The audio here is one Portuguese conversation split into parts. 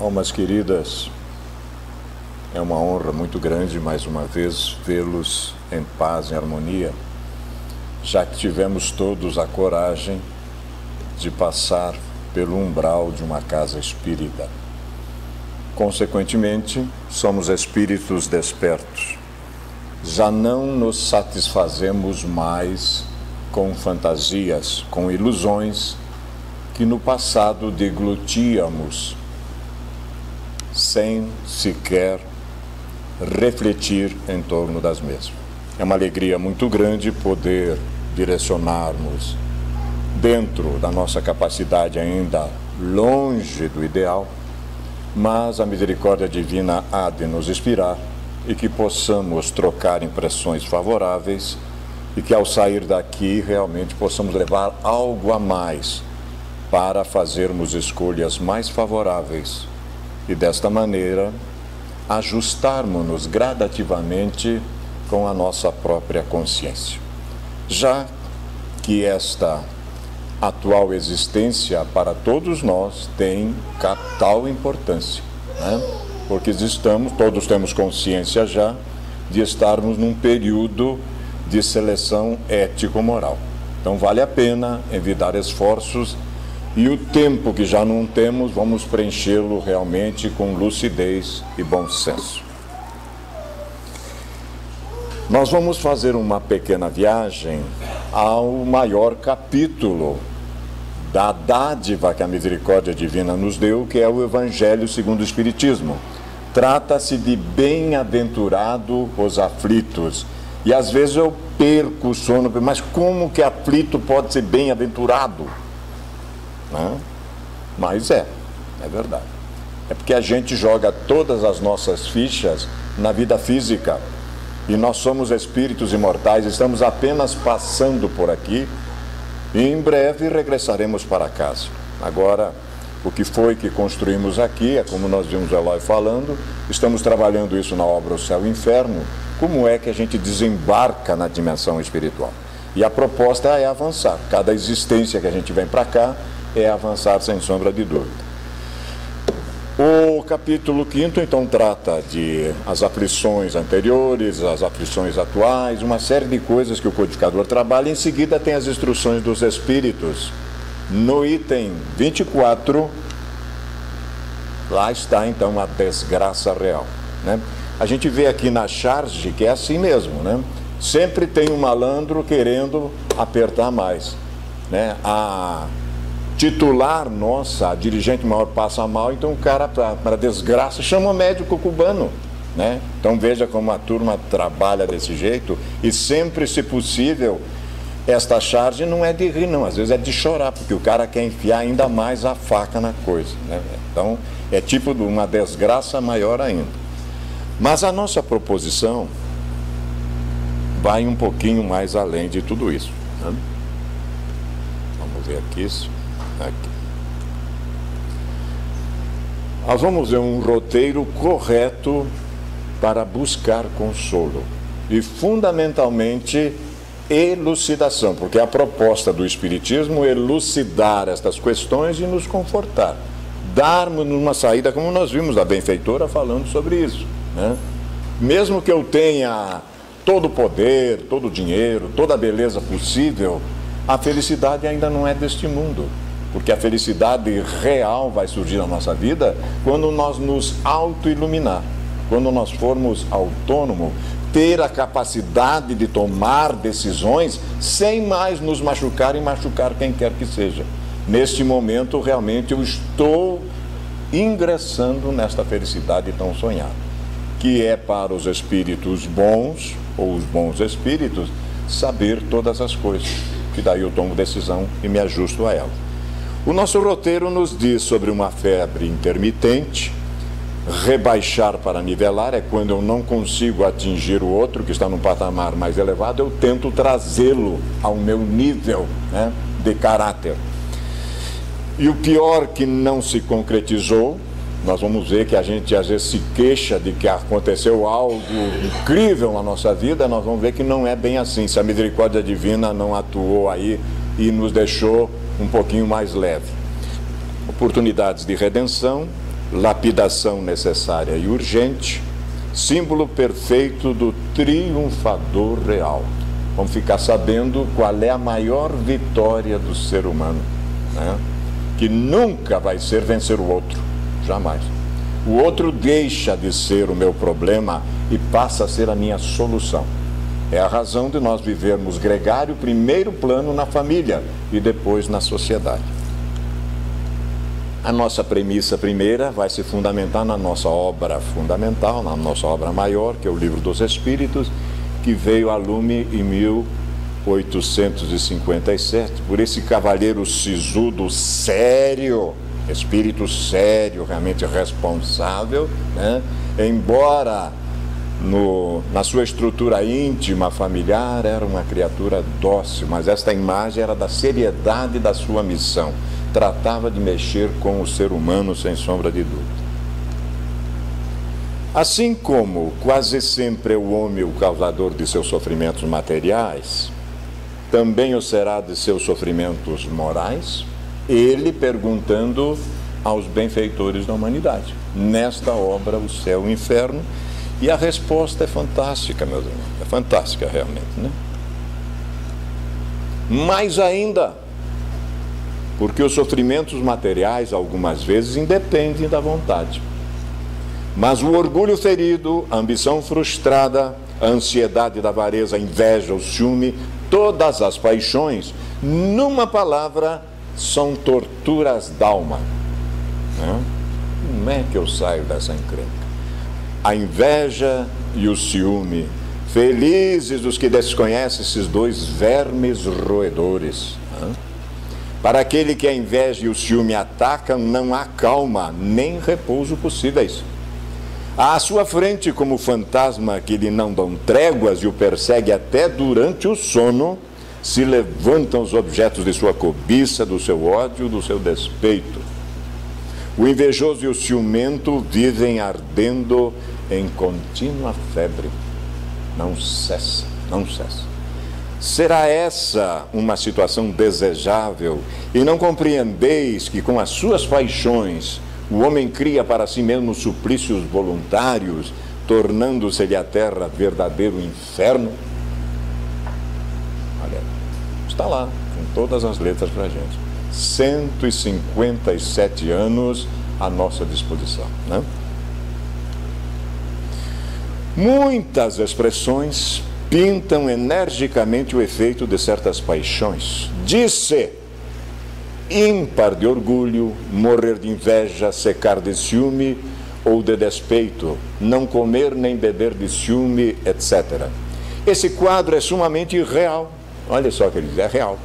Almas queridas, é uma honra muito grande mais uma vez vê-los em paz, em harmonia, já que tivemos todos a coragem de passar pelo umbral de uma casa espírita. Consequentemente, somos espíritos despertos. Já não nos satisfazemos mais com fantasias, com ilusões que no passado deglutíamos sem sequer refletir em torno das mesmas. É uma alegria muito grande poder direcionarmos dentro da nossa capacidade, ainda longe do ideal, mas a misericórdia divina há de nos inspirar e que possamos trocar impressões favoráveis e que ao sair daqui realmente possamos levar algo a mais para fazermos escolhas mais favoráveis e desta maneira ajustarmos-nos gradativamente com a nossa própria consciência. Já que esta atual existência para todos nós tem capital importância, né? Porque todos temos consciência já de estarmos num período de seleção ético-moral. Então vale a pena envidar esforços e o tempo que já não temos, vamos preenchê-lo realmente com lucidez e bom senso. Nós vamos fazer uma pequena viagem ao maior capítulo da dádiva que a misericórdia divina nos deu, que é o Evangelho segundo o Espiritismo. Trata-se de bem-aventurado os aflitos. E às vezes eu perco o sono, mas como que aflito pode ser bem-aventurado? Né? Mas é verdade. É porque a gente joga todas as nossas fichas na vida física. E nós somos espíritos imortais, estamos apenas passando por aqui e em breve regressaremos para casa. Agora, o que foi que construímos aqui, é como nós vimos o Eloy falando, estamos trabalhando isso na obra O Céu e o Inferno, como é que a gente desembarca na dimensão espiritual. E a proposta é avançar. Cada existência que a gente vem para cá é avançar sem sombra de dúvida. O capítulo 5º, então, trata de as aflições anteriores, as aflições atuais, uma série de coisas que o codificador trabalha. Em seguida, tem as instruções dos espíritos. No item 24, lá está, então, a desgraça real, né? A gente vê aqui na charge que é assim mesmo, né? Sempre tem um malandro querendo apertar mais, né? A titular nossa, a dirigente maior passa mal, então o cara, para desgraça, chama o médico cubano, né? Então veja como a turma trabalha desse jeito e sempre, se possível, esta charge não é de rir, não, às vezes é de chorar, porque o cara quer enfiar ainda mais a faca na coisa, né? Então é tipo de uma desgraça maior ainda. Mas a nossa proposição vai um pouquinho mais além de tudo isso, né? Vamos ver aqui isso. Aqui. Nós vamos ver um roteiro correto para buscar consolo e fundamentalmente elucidação, porque a proposta do Espiritismo é elucidar estas questões e nos confortar, darmos uma saída, como nós vimos a benfeitora falando sobre isso, né? Mesmo que eu tenha todo o poder, todo o dinheiro, toda a beleza possível, a felicidade ainda não é deste mundo. Porque a felicidade real vai surgir na nossa vida quando nós nos auto-iluminar, quando nós formos autônomos, ter a capacidade de tomar decisões sem mais nos machucar e machucar quem quer que seja. Neste momento, realmente, eu estou ingressando nesta felicidade tão sonhada, que é para os espíritos bons, ou os bons espíritos, saber todas as coisas, que daí eu tomo decisão e me ajusto a ela. O nosso roteiro nos diz sobre uma febre intermitente. Rebaixar para nivelar é quando eu não consigo atingir o outro que está num patamar mais elevado, eu tento trazê-lo ao meu nível, né, de caráter. E o pior que não se concretizou, nós vamos ver que a gente às vezes se queixa de que aconteceu algo incrível na nossa vida, nós vamos ver que não é bem assim, se a misericórdia divina não atuou aí e nos deixou um pouquinho mais leve. Oportunidades de redenção, lapidação necessária e urgente, símbolo perfeito do triunfador real. Vamos ficar sabendo qual é a maior vitória do ser humano, né? Que nunca vai ser vencer o outro, jamais. O outro deixa de ser o meu problema e passa a ser a minha solução. É a razão de nós vivermos gregário, primeiro plano na família e depois na sociedade. A nossa premissa primeira vai se fundamentar na nossa obra fundamental, na nossa obra maior, que é o Livro dos Espíritos, que veio a lume em 1857, por esse cavalheiro sisudo, sério, espírito sério, realmente responsável, né? Embora na sua estrutura íntima, familiar, era uma criatura dócil, mas esta imagem era da seriedade da sua missão. Tratava de mexer com o ser humano, sem sombra de dúvida. Assim como quase sempre é o homem o causador de seus sofrimentos materiais, também o será de seus sofrimentos morais, ele perguntando aos benfeitores da humanidade, nesta obra, o céu e o inferno, e a resposta é fantástica, meus irmãos, é fantástica realmente, né? Mais ainda, porque os sofrimentos materiais, algumas vezes, independem da vontade. Mas o orgulho ferido, a ambição frustrada, a ansiedade da avareza, a inveja, o ciúme, todas as paixões, numa palavra, são torturas d'alma. Como é que eu saio dessa encrenca? A inveja e o ciúme, felizes os que desconhecem esses dois vermes roedores. Para aquele que a inveja e o ciúme atacam, não há calma, nem repouso possíveis. À sua frente, como fantasma que lhe não dão tréguas e o persegue até durante o sono, se levantam os objetos de sua cobiça, do seu ódio, do seu despeito. O invejoso e o ciumento vivem ardendo em contínua febre. Não cessa, não cessa. Será essa uma situação desejável e não compreendeis que com as suas paixões o homem cria para si mesmo suplícios voluntários, tornando-se-lhe a terra verdadeiro inferno? Olha, está lá, com todas as letras para a gente. 157 anos à nossa disposição, né? Muitas expressões pintam energicamente o efeito de certas paixões. Diz-se ímpar de orgulho, morrer de inveja, secar de ciúme ou de despeito, não comer nem beber de ciúme, etc. Esse quadro é sumamente irreal. Olha só o que ele diz, é real.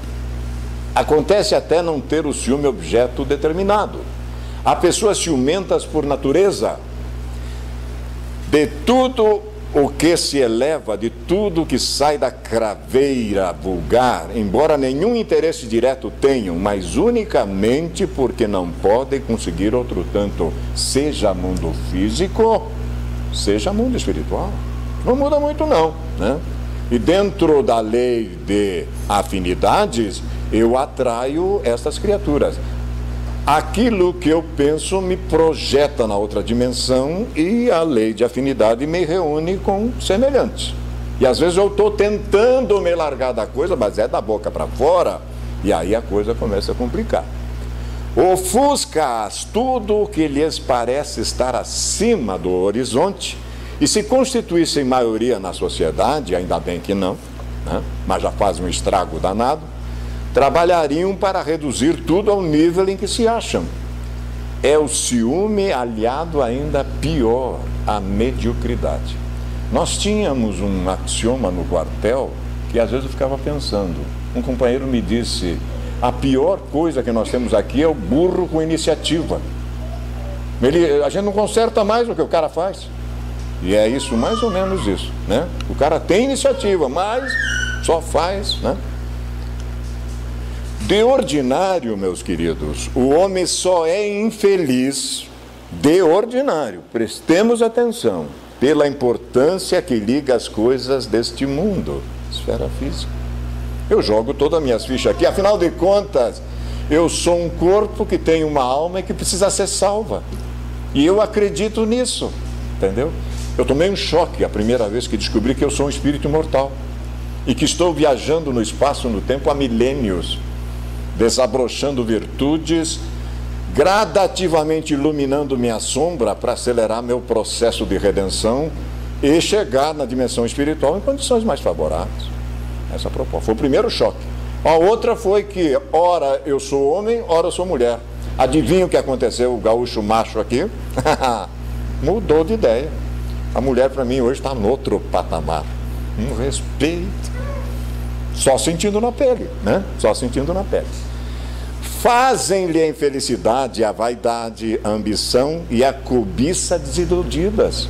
Acontece até não ter o ciúme objeto determinado. Há pessoas ciumentas por natureza. De tudo o que se eleva, de tudo que sai da craveira vulgar, embora nenhum interesse direto tenham, mas unicamente porque não podem conseguir outro tanto, seja mundo físico, seja mundo espiritual. Não muda muito não, né? E dentro da lei de afinidades, eu atraio estas criaturas. Aquilo que eu penso me projeta na outra dimensão e a lei de afinidade me reúne com semelhantes. E às vezes eu estou tentando me largar da coisa, mas é da boca para fora, e aí a coisa começa a complicar. Ofusca-as tudo o que lhes parece estar acima do horizonte, e se constituíssem maioria na sociedade, ainda bem que não, né? Mas já faz um estrago danado, trabalhariam para reduzir tudo ao nível em que se acham. É o ciúme aliado ainda pior à mediocridade. Nós tínhamos um axioma no quartel que às vezes eu ficava pensando. Um companheiro me disse, a pior coisa que nós temos aqui é o burro com iniciativa. A gente não conserta mais o que o cara faz. E é isso, mais ou menos isso, né? O cara tem iniciativa, mas só faz, né? De ordinário, meus queridos, o homem só é infeliz de ordinário. Prestemos atenção, pela importância que liga as coisas deste mundo, esfera física. Eu jogo todas as minhas fichas aqui, afinal de contas, eu sou um corpo que tem uma alma e que precisa ser salva. E eu acredito nisso, entendeu? Eu tomei um choque a primeira vez que descobri que eu sou um espírito imortal e que estou viajando no espaço e no tempo há milênios, desabrochando virtudes, gradativamente iluminando minha sombra para acelerar meu processo de redenção e chegar na dimensão espiritual em condições mais favoráveis. Essa proposta foi o primeiro choque. A outra foi que, ora eu sou homem, ora eu sou mulher. Adivinha o que aconteceu, o gaúcho macho aqui? Mudou de ideia. A mulher para mim hoje está no outro patamar. Um respeito. Só sentindo na pele, né? Só sentindo na pele. Fazem-lhe a infelicidade, a vaidade, a ambição e a cobiça desiludidas.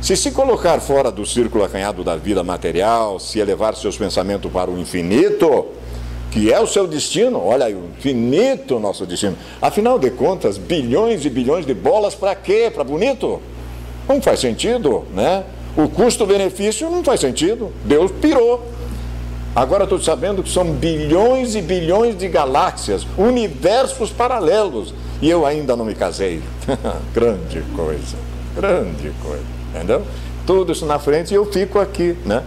Se colocar fora do círculo acanhado da vida material, se elevar seus pensamentos para o infinito, que é o seu destino, olha aí, o infinito nosso destino. Afinal de contas, bilhões e bilhões de bolas para quê? Para bonito? Não faz sentido, né? O custo-benefício não faz sentido. Deus pirou. Agora estou sabendo que são bilhões e bilhões de galáxias, universos paralelos, e eu ainda não me casei. Grande coisa, grande coisa. Entendeu? Tudo isso na frente e eu fico aqui, né?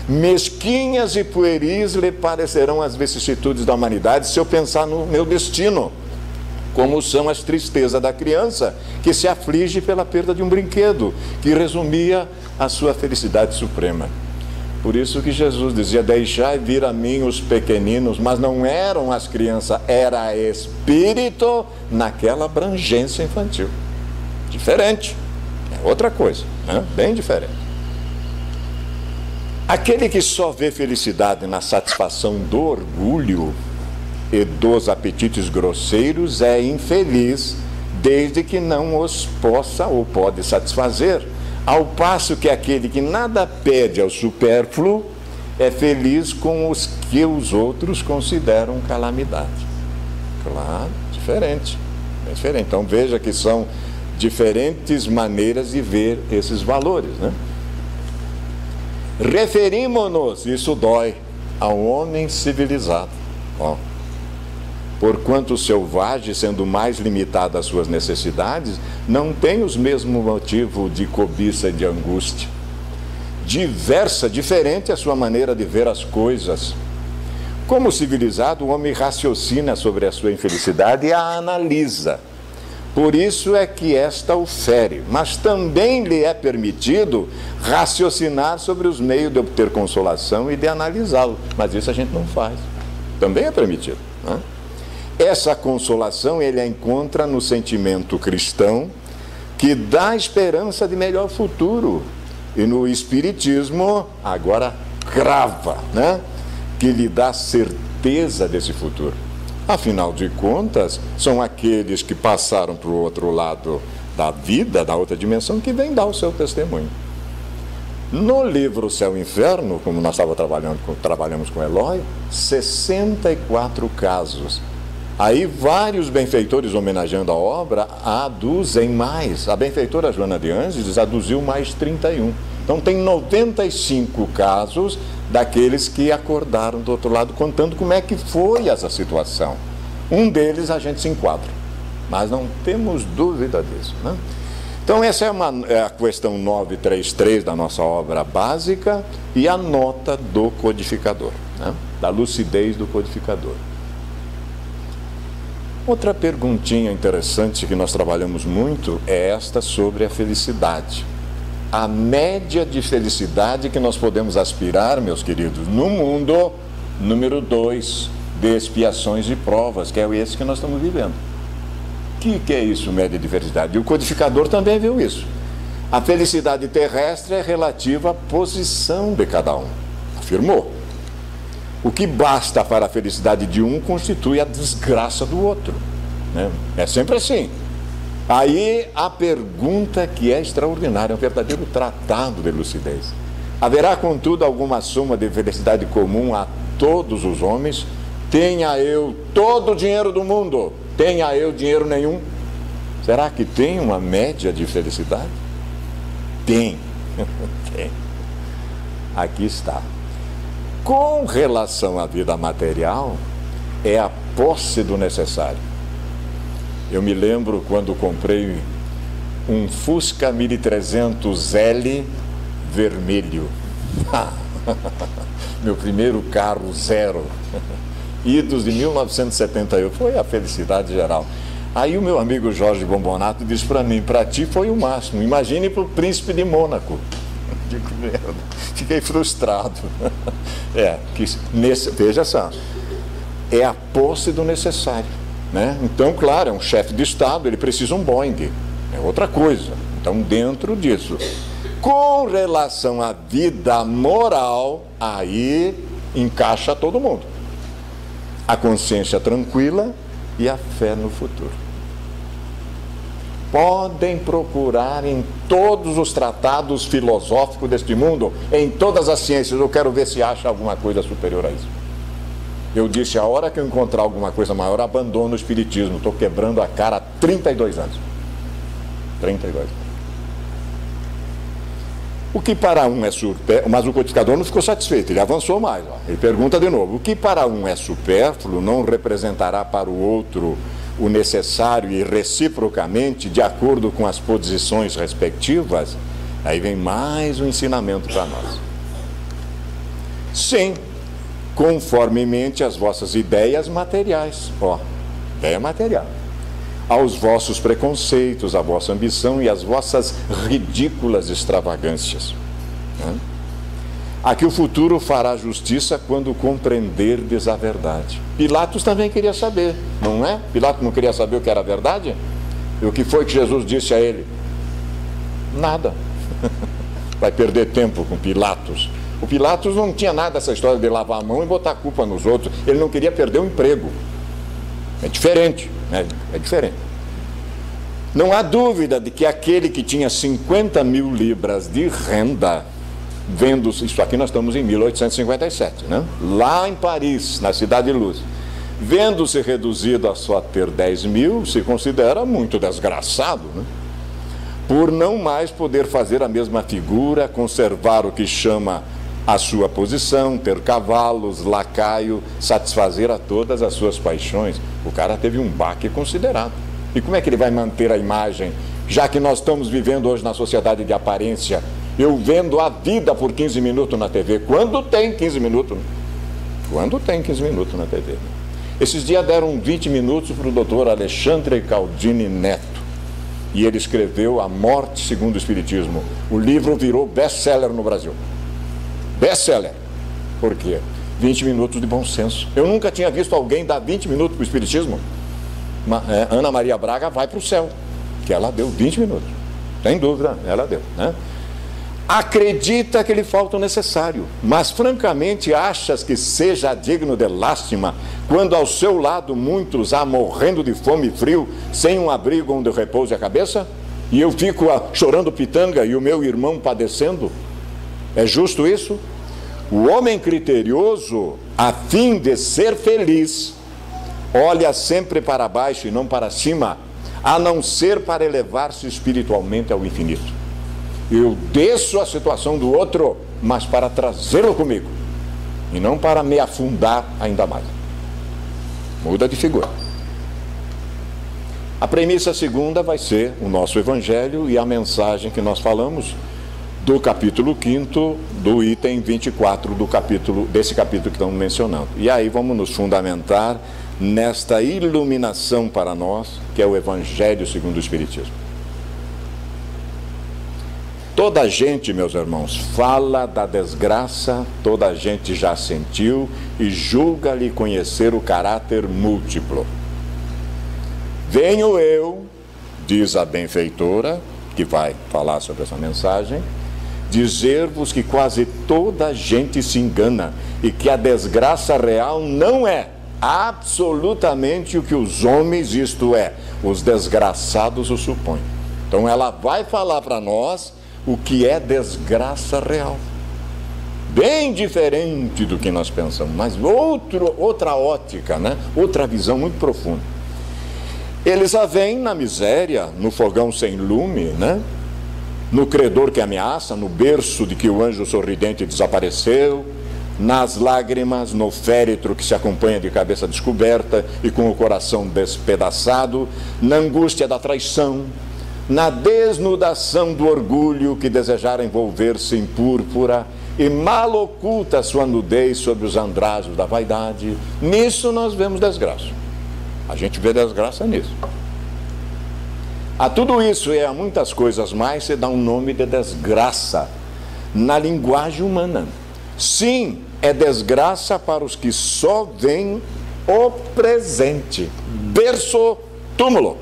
Mesquinhas e pueris lhe parecerão as vicissitudes da humanidade se eu pensar no meu destino, como são as tristezas da criança que se aflige pela perda de um brinquedo, que resumia a sua felicidade suprema. Por isso que Jesus dizia, deixai vir a mim os pequeninos, mas não eram as crianças, era espírito naquela abrangência infantil. Diferente. É outra coisa, né? Bem diferente. Aquele que só vê felicidade na satisfação do orgulho e dos apetites grosseiros é infeliz, desde que não os possa ou pode satisfazer. Ao passo que aquele que nada pede ao supérfluo é feliz com os que os outros consideram calamidade. Claro, diferente. É diferente. Então veja que são diferentes maneiras de ver esses valores, né? Referimos-nos, isso dói, ao homem civilizado. Ó, porquanto o selvagem, sendo mais limitado às suas necessidades, não tem os mesmos motivos de cobiça e de angústia. Diferente a sua maneira de ver as coisas. Como civilizado, o homem raciocina sobre a sua infelicidade e a analisa. Por isso é que esta o fere, mas também lhe é permitido raciocinar sobre os meios de obter consolação e de analisá-lo. Mas isso a gente não faz. Também é permitido, né? Essa consolação ele a encontra no sentimento cristão, que dá esperança de melhor futuro. E no espiritismo, agora crava, né? Que lhe dá certeza desse futuro. Afinal de contas, são aqueles que passaram para o outro lado da vida, da outra dimensão, que vêm dar o seu testemunho. No livro Céu e Inferno, como nós trabalhamos com Eloy, 64 casos. Aí vários benfeitores homenageando a obra aduzem mais. A benfeitora Joana de Ângeles aduziu mais 31. Então tem 95 casos daqueles que acordaram do outro lado, contando como é que foi essa situação. Um deles a gente se enquadra, mas não temos dúvida disso, né? Então essa é a questão 933 da nossa obra básica e a nota do codificador, né? Da lucidez do codificador. Outra perguntinha interessante que nós trabalhamos muito é esta sobre a felicidade. A média de felicidade que nós podemos aspirar, meus queridos, no mundo, número 2, de expiações e provas, que é esse que nós estamos vivendo. O que é isso, média de felicidade? E o codificador também viu isso. A felicidade terrestre é relativa à posição de cada um, afirmou. O que basta para a felicidade de um constitui a desgraça do outro, né? É sempre assim. Aí a pergunta que é extraordinária, é um verdadeiro tratado de lucidez. Haverá, contudo, alguma soma de felicidade comum a todos os homens? Tenha eu todo o dinheiro do mundo, tenha eu dinheiro nenhum. Será que tem uma média de felicidade? Tem. Tem. Aqui está. Com relação à vida material, é a posse do necessário. Eu me lembro quando comprei um Fusca 1300L vermelho. Meu primeiro carro zero. Idos de 1978. Foi a felicidade geral. Aí o meu amigo Jorge Bombonato disse para mim: para ti foi o máximo. Imagine para o príncipe de Mônaco. Digo, merda. Fiquei frustrado. Veja só. É a posse do necessário, né? Então, claro, é um chefe de Estado, ele precisa um Boeing. É outra coisa. Então, dentro disso, com relação à vida moral, aí encaixa todo mundo. A consciência tranquila e a fé no futuro. Podem procurar em todos os tratados filosóficos deste mundo, em todas as ciências. Eu quero ver se acha alguma coisa superior a isso. Eu disse: a hora que eu encontrar alguma coisa maior, abandono o espiritismo. Estou quebrando a cara há 32 anos. 32 anos. O que para um é supérfluo, mas o codificador não ficou satisfeito, ele avançou mais. Ele pergunta de novo: o que para um é supérfluo não representará para o outro o necessário e reciprocamente, de acordo com as posições respectivas? Aí vem mais um ensinamento para nós. Sim, conformemente às vossas ideias materiais. Ideia material. Aos vossos preconceitos, à vossa ambição e às vossas ridículas extravagâncias. A que o futuro fará justiça quando compreenderdes a verdade. Pilatos também queria saber, não é? Pilatos não queria saber o que era a verdade? E o que foi que Jesus disse a ele? Nada. Vai perder tempo com Pilatos. O Pilatos não tinha nada dessa história de lavar a mão e botar a culpa nos outros. Ele não queria perder o emprego. É diferente, né? É diferente. Não há dúvida de que aquele que tinha 50 mil libras de renda, vendo isso aqui, nós estamos em 1857, né? Lá em Paris, na Cidade de Luz, vendo-se reduzido a só ter 10 mil, se considera muito desgraçado, né? Por não mais poder fazer a mesma figura, conservar o que chama a sua posição, ter cavalos, lacaio, satisfazer a todas as suas paixões. O cara teve um baque considerável. E como é que ele vai manter a imagem, já que nós estamos vivendo hoje na sociedade de aparência? Eu vendo a vida por 15 minutos na TV. Quando tem 15 minutos? Quando tem 15 minutos na TV? Esses dias deram 20 minutos para o doutor Alexandre Caldini Neto. E ele escreveu A Morte Segundo o Espiritismo. O livro virou best-seller no Brasil. Best-seller. Por quê? 20 minutos de bom senso. Eu nunca tinha visto alguém dar 20 minutos para o Espiritismo. Ana Maria Braga vai para o céu, que ela deu 20 minutos. Sem dúvida, ela deu, né? Acredita que lhe falta o necessário, mas francamente achas que seja digno de lástima quando ao seu lado muitos há morrendo de fome e frio, sem um abrigo onde repouse a cabeça? E eu fico chorando pitanga e o meu irmão padecendo? É justo isso? O homem criterioso, a fim de ser feliz, olha sempre para baixo e não para cima, a não ser para elevar-se espiritualmente ao infinito. Eu desço a situação do outro, mas para trazê-lo comigo, e não para me afundar ainda mais. Muda de figura. A premissa segunda vai ser o nosso Evangelho e a mensagem que nós falamos do capítulo 5º, do item 24 desse capítulo que estamos mencionando. E aí vamos nos fundamentar nesta iluminação para nós, que é o Evangelho segundo o Espiritismo. Toda a gente, meus irmãos, fala da desgraça, toda a gente já sentiu e julga-lhe conhecer o caráter múltiplo. Venho eu, diz a benfeitora, que vai falar sobre essa mensagem, dizer-vos que quase toda a gente se engana e que a desgraça real não é absolutamente o que os homens, isto é, os desgraçados, o supõem. Então ela vai falar para nós o que é desgraça real. Bem diferente do que nós pensamos, mas outra ótica, né? Outra visão muito profunda. Eles a veem na miséria, no fogão sem lume, né? No credor que ameaça, no berço de que o anjo sorridente desapareceu, nas lágrimas, no féretro que se acompanha de cabeça descoberta e com o coração despedaçado, na angústia da traição, na desnudação do orgulho que desejara envolver-se em púrpura e mal oculta sua nudez sob os andrajos da vaidade. Nisso nós vemos desgraça. A gente vê desgraça nisso. A tudo isso e a muitas coisas mais se dá um nome de desgraça na linguagem humana. Sim, é desgraça para os que só veem o presente, berço, túmulo,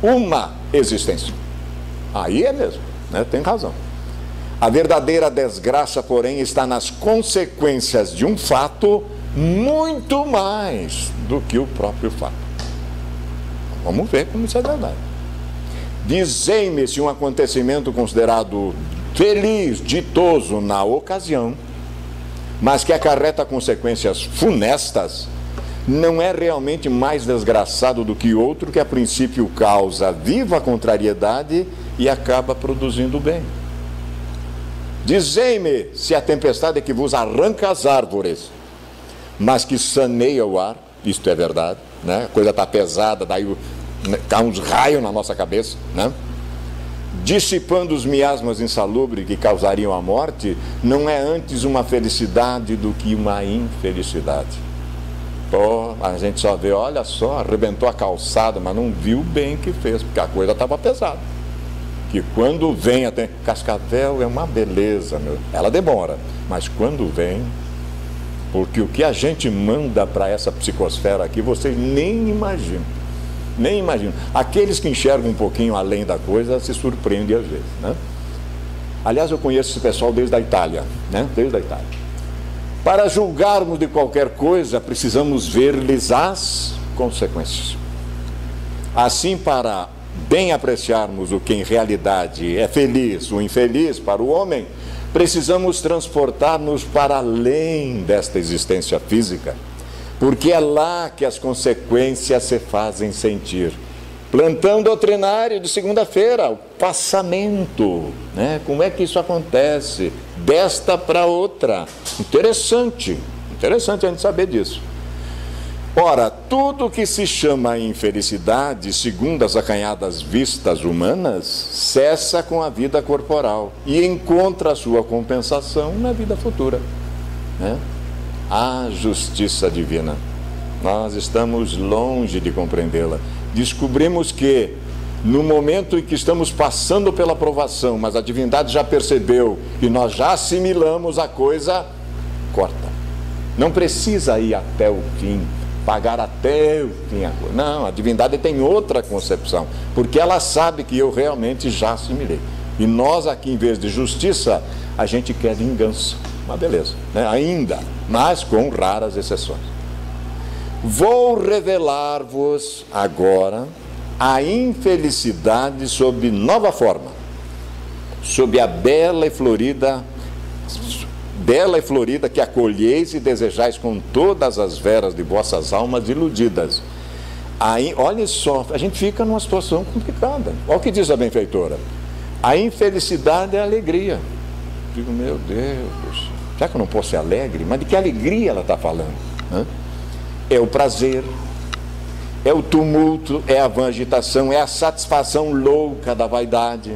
uma existência. Aí é mesmo, né? Tem razão. A verdadeira desgraça, porém, está nas consequências de um fato muito mais do que o próprio fato. Vamos ver como isso é verdade. Dizei-me se um acontecimento considerado feliz, ditoso na ocasião, mas que acarreta consequências funestas, não é realmente mais desgraçado do que outro que a princípio causa viva contrariedade e acaba produzindo bem. Dizei-me se a tempestade que vos arranca as árvores, mas que saneia o ar, isto é verdade, né? A coisa está pesada, daí cai uns raios na nossa cabeça, né? Dissipando os miasmas insalubres que causariam a morte, não é antes uma felicidade do que uma infelicidade. Pô, a gente só vê, olha só, arrebentou a calçada, mas não viu bem o que fez, porque a coisa estava pesada. Que quando vem até Cascavel é uma beleza, meu. Ela demora, mas quando vem, porque o que a gente manda para essa psicosfera aqui, vocês nem imaginam. Nem imagino. Aqueles que enxergam um pouquinho além da coisa se surpreendem às vezes, né? Aliás, eu conheço esse pessoal desde a Itália, né? Desde a Itália. Para julgarmos de qualquer coisa, precisamos ver-lhes as consequências. Assim, para bem apreciarmos o que em realidade é feliz ou infeliz para o homem, precisamos transportar-nos para além desta existência física, porque é lá que as consequências se fazem sentir. Plantão doutrinário de segunda-feira, o passamento, né? Como é que isso acontece? Desta para outra. Interessante a gente saber disso. Ora, tudo que se chama infelicidade, segundo as acanhadas vistas humanas, cessa com a vida corporal e encontra a sua compensação na vida futura, né? A justiça divina. Nós estamos longe de compreendê-la. Descobrimos que, no momento em que estamos passando pela provação, mas a divindade já percebeu que nós já assimilamos a coisa, corta. Não precisa ir até o fim, pagar até o fim a coisa. Não, a divindade tem outra concepção, porque ela sabe que eu realmente já assimilei. E nós aqui, em vez de justiça, a gente quer vingança. Uma beleza, né? Ainda, mas com raras exceções. Vou revelar-vos agora a infelicidade sob nova forma, sob a bela e florida que acolheis e desejais com todas as veras de vossas almas iludidas. Aí, olha só, a gente fica numa situação complicada. Olha o que diz a benfeitora: a infelicidade é a alegria. Digo, meu Deus, será que eu não posso ser alegre? Mas de que alegria ela está falando? É o prazer, é o tumulto, é a vã agitação, é a satisfação louca da vaidade,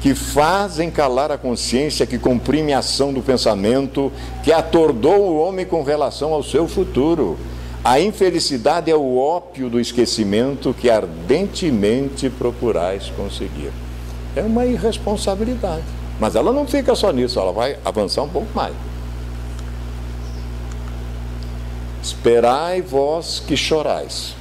que fazem calar a consciência, que comprime a ação do pensamento, que atordou o homem com relação ao seu futuro. A infelicidade é o ópio do esquecimento que ardentemente procurais conseguir. É uma irresponsabilidade. Mas ela não fica só nisso, ela vai avançar um pouco mais. Esperai vós que chorais,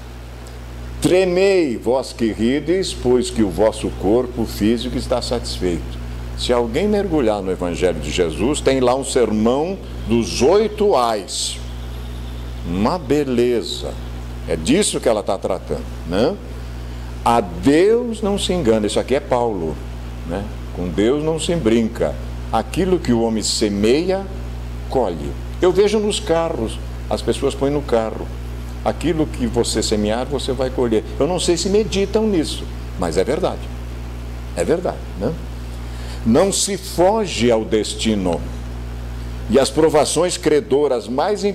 tremei vós que rides, pois que o vosso corpo físico está satisfeito. Se alguém mergulhar no Evangelho de Jesus, tem lá um sermão dos 8 ais. Uma beleza. É disso que ela está tratando, né? A Deus não se engana. Isso aqui é Paulo, né? Com Deus não se brinca. Aquilo que o homem semeia, colhe. Eu vejo nos carros, as pessoas põem no carro: aquilo que você semear, você vai colher. Eu não sei se meditam nisso, mas é verdade. É verdade, né? Não se foge ao destino, E as provações credoras mais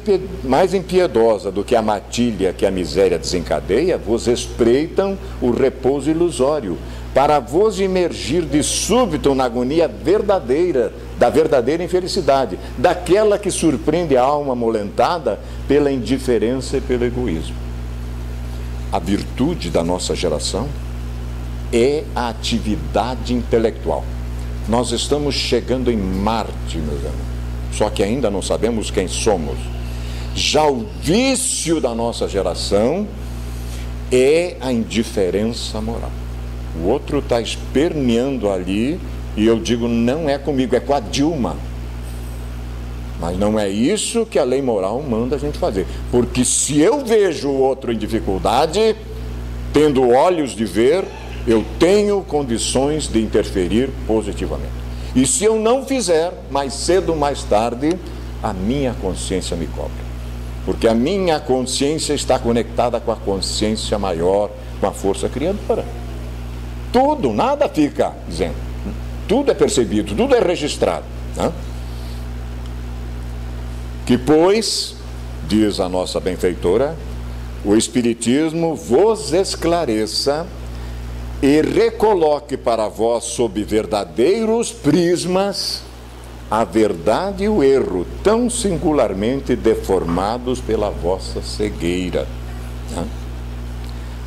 impiedosa do que a matilha que a miséria desencadeia, vos espreitam o repouso ilusório, para vos imergir de súbito na agonia verdadeira, da verdadeira infelicidade, daquela que surpreende a alma amolentada pela indiferença e pelo egoísmo. A virtude da nossa geração é a atividade intelectual. Nós estamos chegando em Marte, meus irmãos. Só que ainda não sabemos quem somos. Já o vício da nossa geração é a indiferença moral. O outro está esperneando ali e eu digo, não é comigo, é com a Dilma. Mas não é isso que a lei moral manda a gente fazer. Porque se eu vejo o outro em dificuldade, tendo olhos de ver, eu tenho condições de interferir positivamente. E se eu não fizer, mais cedo ou mais tarde, a minha consciência me cobra. Porque a minha consciência está conectada com a consciência maior, com a força criadora. Tudo, nada fica dizendo. Tudo é percebido, tudo é registrado. Né? Que, pois, diz a nossa benfeitora, o Espiritismo vos esclareça e recoloque para vós sob verdadeiros prismas a verdade e o erro, tão singularmente deformados pela vossa cegueira.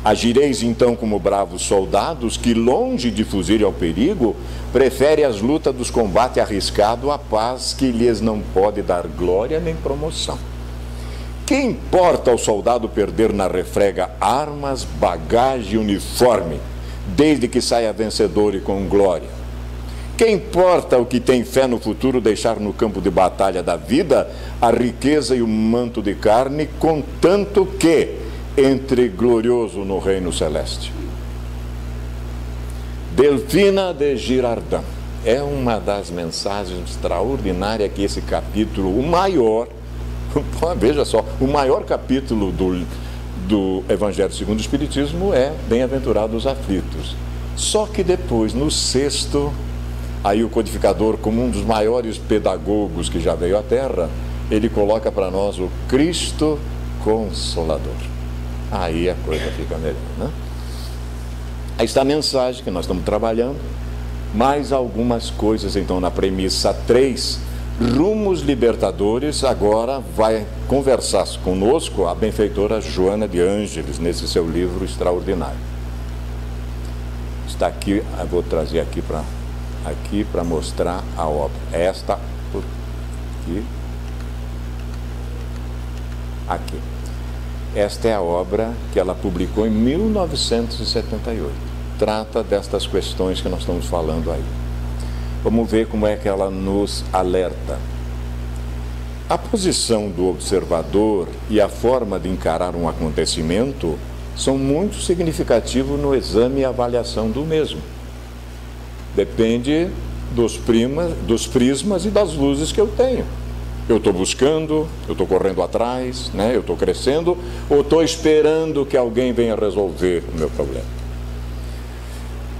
Agireis então como bravos soldados que, longe de fugir ao perigo, preferem as lutas dos combates arriscados à paz que lhes não pode dar glória nem promoção. Que importa ao soldado perder na refrega armas, bagagem e uniforme, desde que saia vencedor e com glória? Que importa o que tem fé no futuro deixar no campo de batalha da vida a riqueza e o manto de carne, contanto que entre glorioso no reino celeste? Delfina de Girardin é uma das mensagens extraordinárias que esse capítulo, o maior, veja só, o maior capítulo do Evangelho segundo o Espiritismo é Bem-aventurados os aflitos. Só que depois, no sexto, aí o codificador, como um dos maiores pedagogos que já veio à Terra, ele coloca para nós o Cristo Consolador. Aí a coisa fica melhor, né? Aí está a mensagem que nós estamos trabalhando, mais algumas coisas. Então, na premissa 3, rumos libertadores, agora vai conversar conosco a benfeitora Joana de Ângeles, nesse seu livro extraordinário. Está aqui, eu vou trazer aqui para mostrar a obra. Esta aqui. Esta é a obra que ela publicou em 1978. Trata destas questões que nós estamos falando aí. Vamos ver como é que ela nos alerta. A posição do observador e a forma de encarar um acontecimento são muito significativos no exame e avaliação do mesmo. Depende dos prismas e das luzes que eu tenho. Eu estou buscando, eu estou correndo atrás, né? Eu estou crescendo, ou estou esperando que alguém venha resolver o meu problema.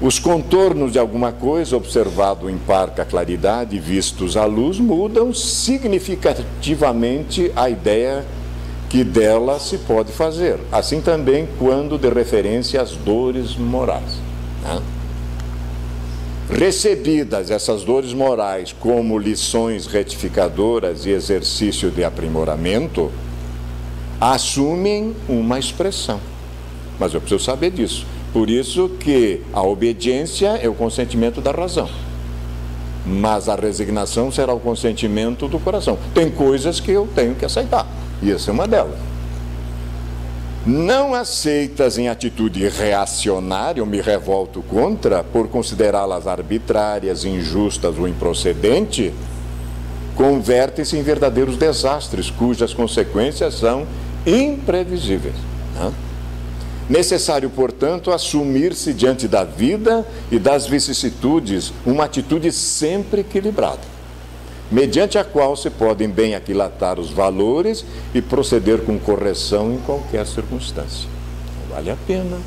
Os contornos de alguma coisa, observado em parca claridade e vistos à luz, mudam significativamente a ideia que dela se pode fazer. Assim também quando de referência às dores morais, né? Recebidas essas dores morais como lições retificadoras e exercício de aprimoramento, assumem uma expressão. Mas eu preciso saber disso. Por isso que a obediência é o consentimento da razão, mas a resignação será o consentimento do coração. Tem coisas que eu tenho que aceitar, e essa é uma delas. Não aceitas em atitude reacionária, eu me revolto contra, por considerá-las arbitrárias, injustas ou improcedentes, convertem-se em verdadeiros desastres, cujas consequências são imprevisíveis, né? Necessário, portanto, assumir-se diante da vida e das vicissitudes uma atitude sempre equilibrada, mediante a qual se podem bem aquilatar os valores e proceder com correção em qualquer circunstância. Vale a pena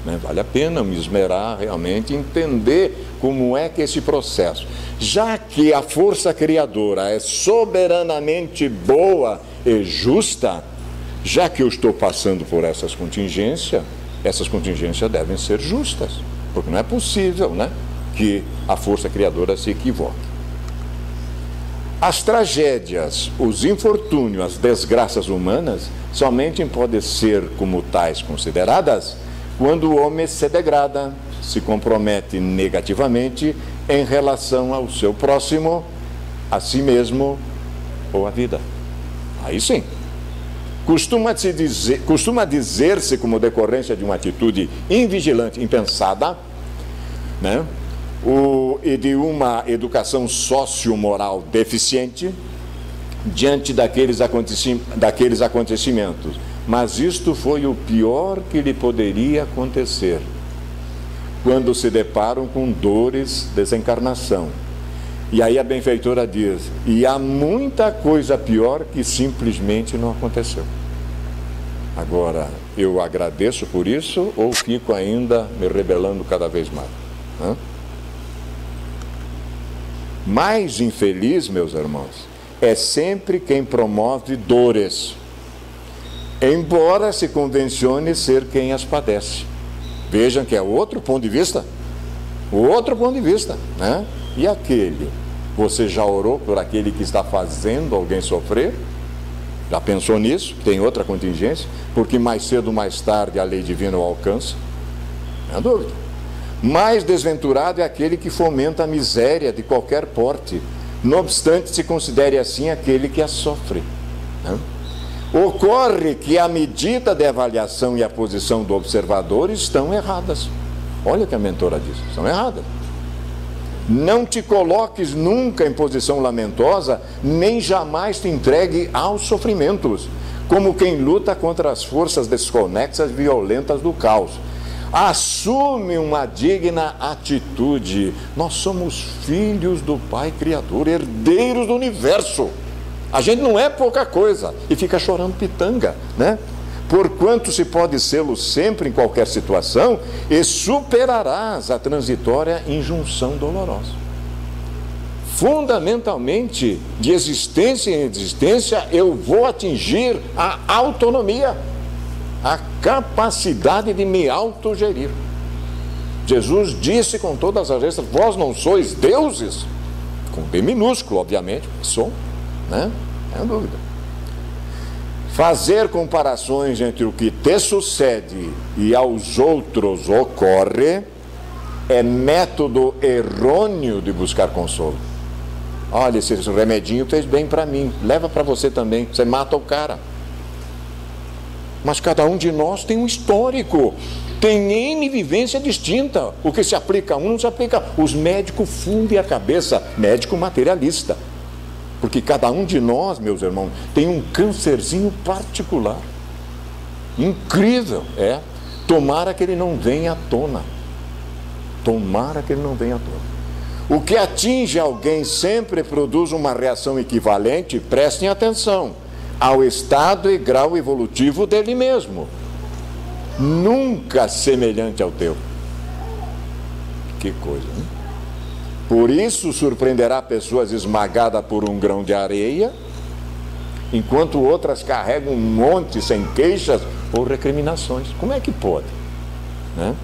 né? Vale a pena me esmerar realmente, entender como é que esse processo, já que a força criadora é soberanamente boa e justa, já que eu estou passando por essas contingências devem ser justas, porque não é possível, né, que a força criadora se equivoque. As tragédias, os infortúnios, as desgraças humanas somente podem ser como tais consideradas quando o homem se degrada, se compromete negativamente em relação ao seu próximo, a si mesmo ou à vida. Aí sim. Costuma dizer-se como decorrência de uma atitude invigilante, impensada, né? E de uma educação sociomoral deficiente diante daqueles acontecimentos. Mas isto foi o pior que lhe poderia acontecer quando se deparam com dores de desencarnação. E aí a benfeitora diz, e há muita coisa pior que simplesmente não aconteceu. Agora, eu agradeço por isso ou fico ainda me rebelando cada vez mais? Hã? Mais infeliz, meus irmãos, é sempre quem promove dores, embora se convencione ser quem as padece. Vejam que é outro ponto de vista, né? E aquele? Você já orou por aquele que está fazendo alguém sofrer? Já pensou nisso? Tem outra contingência? Porque mais cedo ou mais tarde a lei divina o alcança? Não há dúvida. Mais desventurado é aquele que fomenta a miséria de qualquer porte, não obstante se considere assim aquele que a sofre, né? Ocorre que a medida de avaliação e a posição do observador estão erradas. Olha o que a mentora diz, estão erradas. Não te coloques nunca em posição lamentosa, nem jamais te entregue aos sofrimentos, como quem luta contra as forças desconexas e violentas do caos. Assume uma digna atitude. Nós somos filhos do Pai Criador, herdeiros do universo. A gente não é pouca coisa e fica chorando pitanga, né? Porquanto se pode sê-lo sempre em qualquer situação, e superarás a transitória injunção dolorosa. Fundamentalmente, de existência em existência, eu vou atingir a autonomia, a capacidade de me autogerir. Jesus disse com todas as letras, vós não sois deuses, com D minúsculo, obviamente, sou, né? Não há dúvida. Fazer comparações entre o que te sucede e aos outros ocorre é método errôneo de buscar consolo. Olha, esse remedinho fez bem para mim, leva para você também, você mata o cara. Mas cada um de nós tem um histórico, tem N vivência distinta. O que se aplica a um não se aplica. Os médicos fundem a cabeça, médico materialista. Porque cada um de nós, meus irmãos, tem um câncerzinho particular. Incrível, é. Tomara que ele não venha à tona. Tomara que ele não venha à tona. O que atinge alguém sempre produz uma reação equivalente, prestem atenção, ao estado e grau evolutivo dele mesmo. Nunca semelhante ao teu. Que coisa, né? Por isso surpreenderá pessoas esmagadas por um grão de areia, enquanto outras carregam um monte sem queixas ou recriminações. Como é que pode? Né?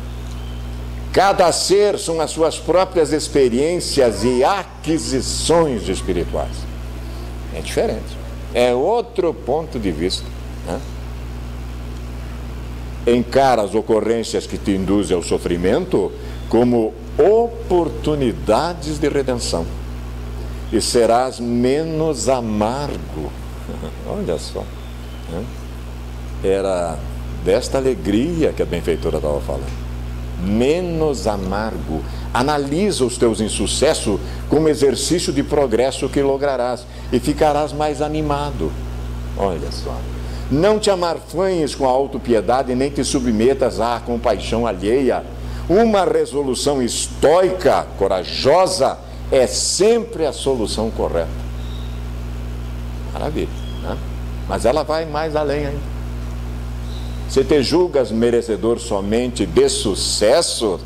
Cada ser são as suas próprias experiências e aquisições espirituais. É diferente. É outro ponto de vista. Né? Encara as ocorrências que te induzem ao sofrimento como oportunidades de redenção e serás menos amargo. Olha só, né? Era desta alegria que a benfeitora estava falando. Menos amargo. Analisa os teus insucessos como exercício de progresso que lograrás e ficarás mais animado. Olha só. Não te amarfanhes com a autopiedade nem te submetas à compaixão alheia. Uma resolução estoica, corajosa, é sempre a solução correta. Maravilha, né? Mas ela vai mais além ainda. Se te julgas merecedor somente de sucesso,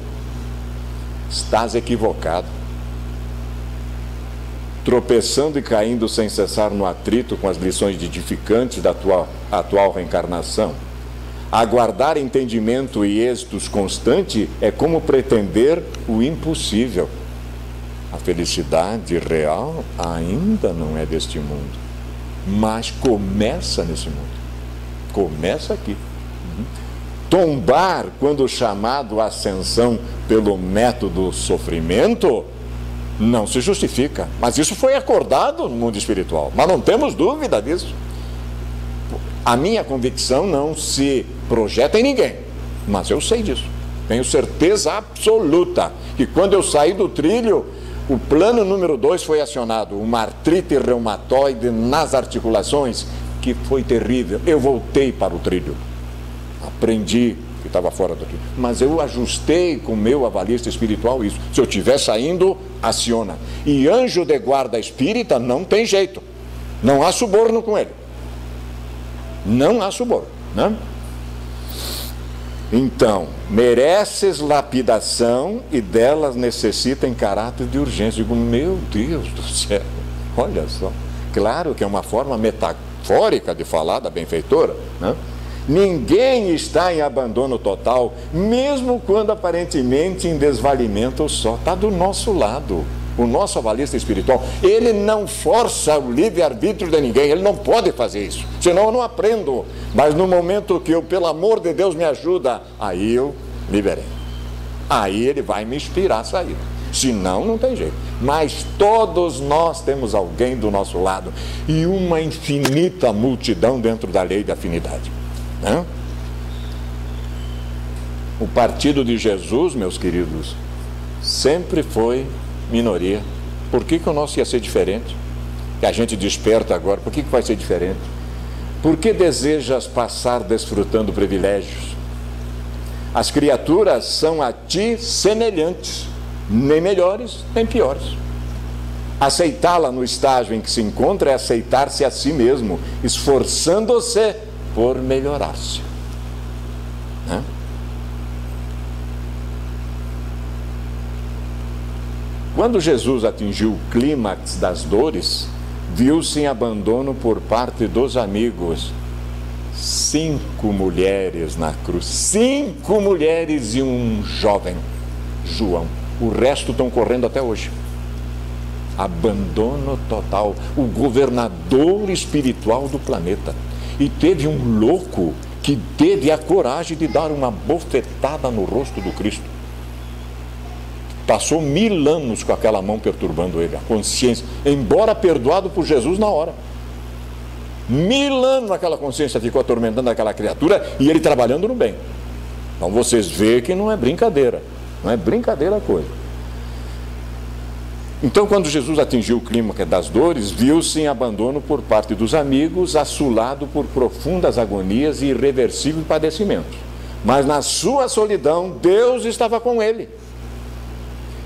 estás equivocado. Tropeçando e caindo sem cessar no atrito com as lições edificantes da tua atual reencarnação. Aguardar entendimento e êxitos constante é como pretender o impossível. A felicidade real ainda não é deste mundo, mas começa nesse mundo. Começa aqui. Tombar quando chamado à ascensão pelo método sofrimento não se justifica, mas isso foi acordado no mundo espiritual, mas não temos dúvida disso. A minha convicção não se projeta em ninguém, mas eu sei disso, tenho certeza absoluta que quando eu saí do trilho, o plano número 2 foi acionado, uma artrite reumatoide nas articulações, que foi terrível. Eu voltei para o trilho, aprendi que estava fora do trilho, mas eu ajustei com o meu avalista espiritual isso. Se eu estiver saindo, aciona. E anjo de guarda espírita não tem jeito, não há suborno com ele, não há suborno, né? Então, mereces lapidação e delas necessita em caráter de urgência. Digo, meu Deus do céu, olha só, claro que é uma forma metafórica de falar da benfeitora, né? Ninguém está em abandono total, mesmo quando aparentemente em desvalimento só. Está do nosso lado. O nosso avalista espiritual, ele não força o livre-arbítrio de ninguém, ele não pode fazer isso, senão eu não aprendo. Mas no momento que eu, pelo amor de Deus, me ajuda, aí eu liberei. Aí ele vai me inspirar a sair. Senão, não tem jeito. Mas todos nós temos alguém do nosso lado e uma infinita multidão dentro da lei da afinidade. O partido de Jesus, meus queridos, sempre foi minoria. Por que o nosso ia ser diferente? Que a gente desperta agora, por que vai ser diferente? Por que desejas passar desfrutando privilégios? As criaturas são a ti semelhantes, nem melhores, nem piores. Aceitá-la no estágio em que se encontra é aceitar-se a si mesmo, esforçando-se por melhorar-se. Quando Jesus atingiu o clímax das dores, viu-se em abandono por parte dos amigos. 5 mulheres na cruz, 5 mulheres e um jovem, João. O resto estão correndo até hoje. Abandono total. O governador espiritual do planeta. E teve um louco que teve a coragem de dar uma bofetada no rosto do Cristo. Passou 1000 anos com aquela mão perturbando ele, a consciência, embora perdoado por Jesus na hora. 1000 anos aquela consciência ficou atormentando aquela criatura e ele trabalhando no bem. Então vocês veem que não é brincadeira, não é brincadeira a coisa. Então, quando Jesus atingiu o clímax das dores, viu-se em abandono por parte dos amigos, assolado por profundas agonias e irreversíveis padecimentos. Mas na sua solidão, Deus estava com ele.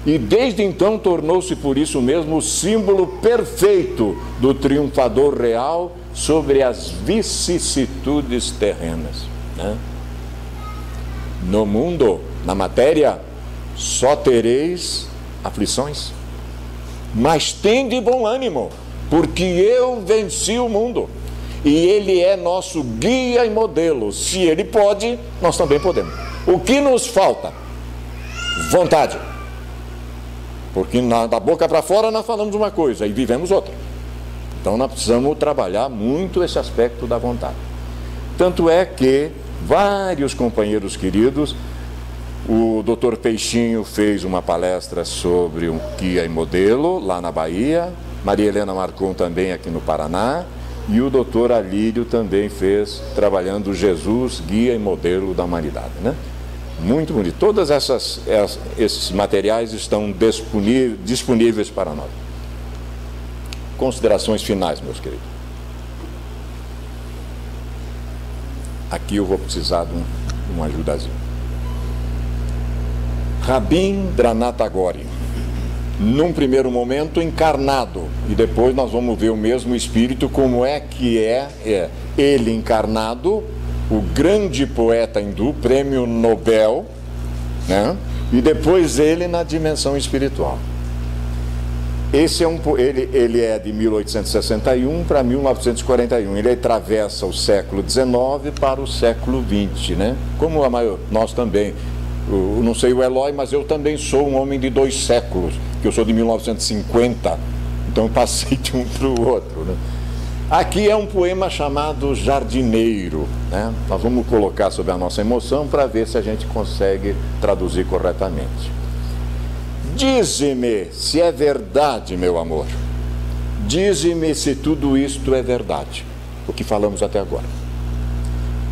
E desde então tornou-se por isso mesmo o símbolo perfeito do triunfador real sobre as vicissitudes terrenas. No mundo, na matéria, só tereis aflições. Mas tende bom ânimo, porque eu venci o mundo. E ele é nosso guia e modelo. Se ele pode, nós também podemos. O que nos falta? Vontade. Porque da boca para fora nós falamos uma coisa e vivemos outra. Então nós precisamos trabalhar muito esse aspecto da vontade. Tanto é que vários companheiros queridos, o Dr. Peixinho fez uma palestra sobre um guia e modelo lá na Bahia, Maria Helena Marcon também aqui no Paraná, e o Dr. Alírio também fez, trabalhando Jesus, guia e modelo da humanidade, Muito bonito. Todos esses materiais estão disponíveis para nós. Considerações finais, meus queridos. Aqui eu vou precisar de uma ajudazinha. Rabindranath Tagore, num primeiro momento encarnado, e depois nós vamos ver o mesmo espírito, como é que é ele encarnado o grande poeta hindu, prêmio Nobel, né? E depois ele na dimensão espiritual. Ele é de 1861 para 1941. Ele atravessa o século XIX para o século XX, né? Como nós também. Eu não sei o Eloy, mas eu também sou um homem de 2 séculos, que eu sou de 1950, então eu passei de um para o outro, né? Aqui é um poema chamado Jardineiro, né? Nós vamos colocar sobre a nossa emoção para ver se a gente consegue traduzir corretamente. Dize-me se é verdade, meu amor. Dize-me se tudo isto é verdade, o que falamos até agora.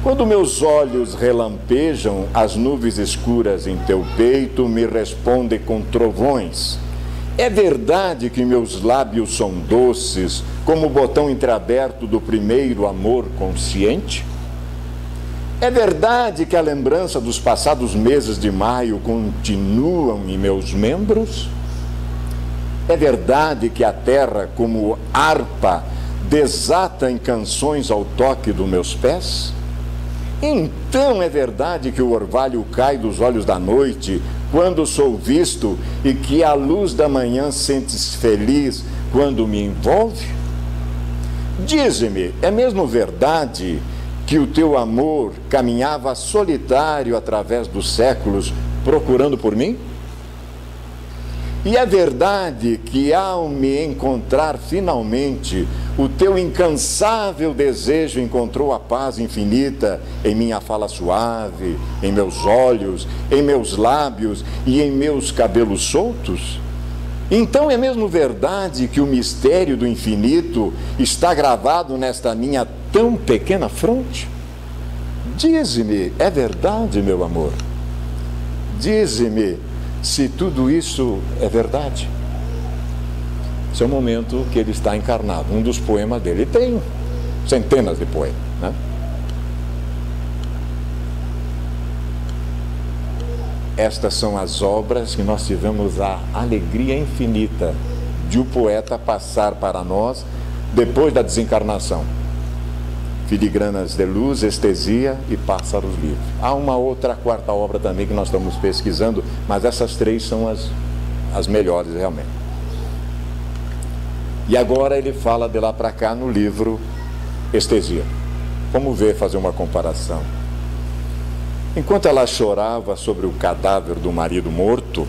Quando meus olhos relampejam, as nuvens escuras em teu peito me respondem com trovões. É verdade que meus lábios são doces, como o botão entreaberto do primeiro amor consciente? É verdade que a lembrança dos passados meses de maio continuam em meus membros? É verdade que a terra, como harpa, desata em canções ao toque dos meus pés? Então é verdade que o orvalho cai dos olhos da noite quando sou visto e que a luz da manhã sentes feliz quando me envolve? Dize-me, é mesmo verdade que o teu amor caminhava solitário através dos séculos procurando por mim? E é verdade que ao me encontrar finalmente, o teu incansável desejo encontrou a paz infinita em minha fala suave, em meus olhos, em meus lábios e em meus cabelos soltos? Então é mesmo verdade que o mistério do infinito está gravado nesta minha tão pequena fronte? Dize-me, é verdade, meu amor? Dize-me se tudo isso é verdade. Esse é o momento que ele está encarnado, um dos poemas dele. Ele tem centenas de poemas, né? Estas são as obras que nós tivemos a alegria infinita de o poeta passar para nós depois da desencarnação. Filigranas de Luz, Estesia e Pássaros Livres. Há uma outra quarta obra também que nós estamos pesquisando, mas essas 3 são as melhores realmente. E agora ele fala de lá para cá no livro Estesia. Vamos ver, fazer uma comparação. Enquanto ela chorava sobre o cadáver do marido morto,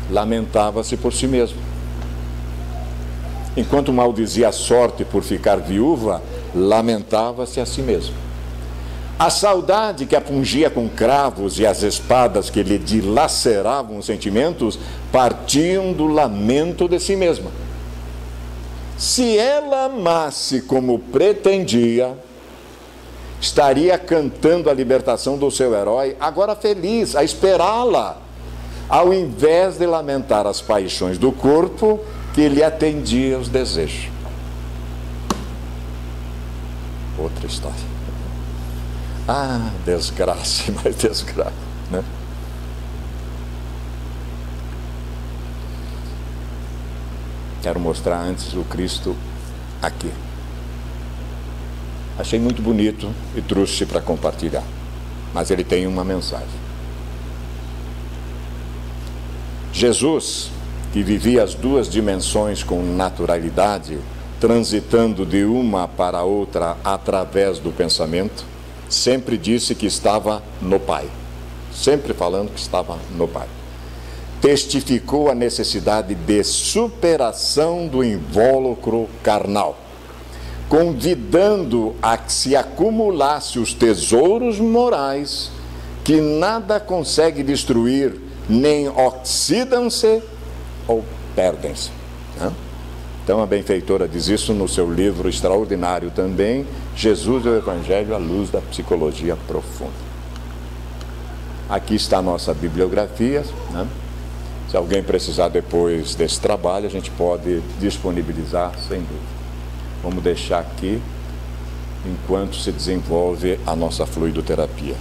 lamentava-se por si mesma. Enquanto maldizia a sorte por ficar viúva, lamentava-se a si mesma. A saudade que a pungia com cravos e as espadas que lhe dilaceravam os sentimentos partiam do lamento de si mesma. Se ela amasse como pretendia, estaria cantando a libertação do seu herói, agora feliz, a esperá-la, ao invés de lamentar as paixões do corpo que lhe atendia os desejos. Outra história. Ah, desgraça e mais desgraça, né? Quero mostrar antes o Cristo aqui. Achei muito bonito e trouxe para compartilhar. Mas ele tem uma mensagem. Jesus, que vivia as 2 dimensões com naturalidade, transitando de uma para outra através do pensamento, sempre disse que estava no Pai. Sempre falando que estava no Pai. Testificou a necessidade de superação do invólucro carnal, convidando a que se acumulasse os tesouros morais que nada consegue destruir, nem oxidam-se ou perdem-se, né? Então a benfeitora diz isso no seu livro extraordinário também, Jesus e o Evangelho à luz da psicologia profunda. Aqui está a nossa bibliografia, né? Se alguém precisar depois desse trabalho, a gente pode disponibilizar, sem dúvida. Vamos deixar aqui, enquanto se desenvolve a nossa fluidoterapia.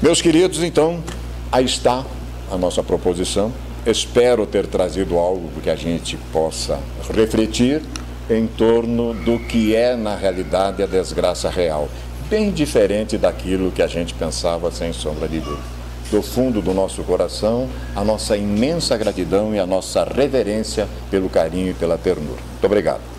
Meus queridos, então, aí está a nossa proposição. Espero ter trazido algo que a gente possa refletir em torno do que é, na realidade, a desgraça real. bem diferente daquilo que a gente pensava, sem sombra de dúvida. Do fundo do nosso coração, a nossa imensa gratidão e a nossa reverência pelo carinho e pela ternura. Muito obrigado.